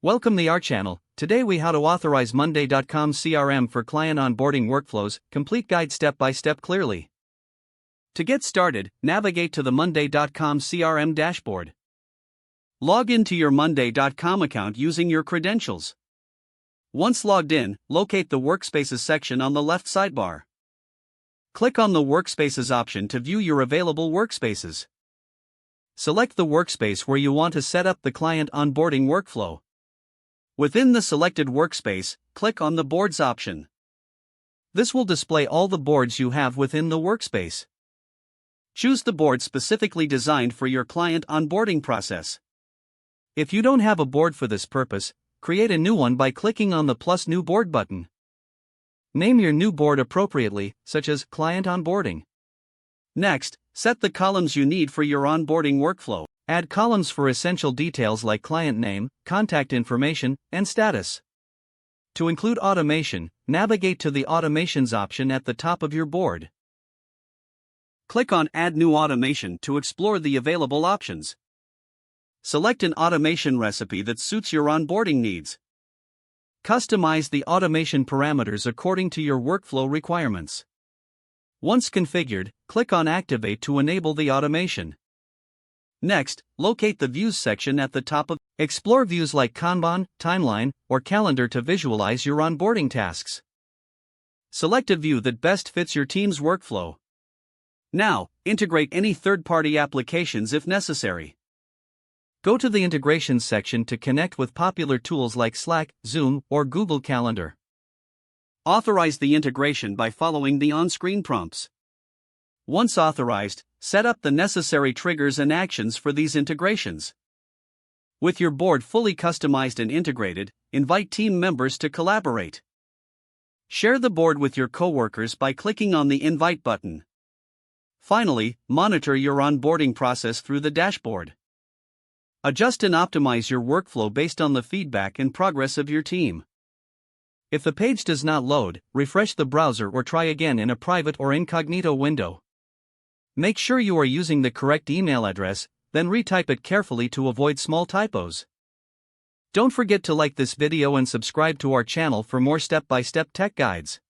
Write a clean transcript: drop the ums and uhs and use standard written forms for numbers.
Welcome to our channel. Today we how to authorize Monday.com CRM for client onboarding workflows, complete guide step by step clearly. To get started, navigate to the Monday.com CRM dashboard. Log into your Monday.com account using your credentials. Once logged in, locate the Workspaces section on the left sidebar. Click on the Workspaces option to view your available workspaces. Select the workspace where you want to set up the client onboarding workflow. Within the selected workspace, click on the Boards option. This will display all the boards you have within the workspace. Choose the board specifically designed for your client onboarding process. If you don't have a board for this purpose, create a new one by clicking on the plus New Board button. Name your new board appropriately, such as Client Onboarding. Next, set the columns you need for your onboarding workflow. Add columns for essential details like client name, contact information, and status. To include automation, navigate to the Automations option at the top of your board. Click on Add New Automation to explore the available options. Select an automation recipe that suits your onboarding needs. Customize the automation parameters according to your workflow requirements. Once configured, click on Activate to enable the automation. Next, locate the Views section at the top of. Explore views like Kanban, Timeline, or Calendar to visualize your onboarding tasks. Select a view that best fits your team's workflow. Now, integrate any third-party applications if necessary. Go to the Integrations section to connect with popular tools like Slack, Zoom, or Google Calendar. Authorize the integration by following the on-screen prompts. Once authorized, set up the necessary triggers and actions for these integrations. With your board fully customized and integrated, invite team members to collaborate. Share the board with your coworkers by clicking on the Invite button. Finally, monitor your onboarding process through the dashboard. Adjust and optimize your workflow based on the feedback and progress of your team. If the page does not load, refresh the browser or try again in a private or incognito window. Make sure you are using the correct email address, then retype it carefully to avoid small typos. Don't forget to like this video and subscribe to our channel for more step-by-step tech guides.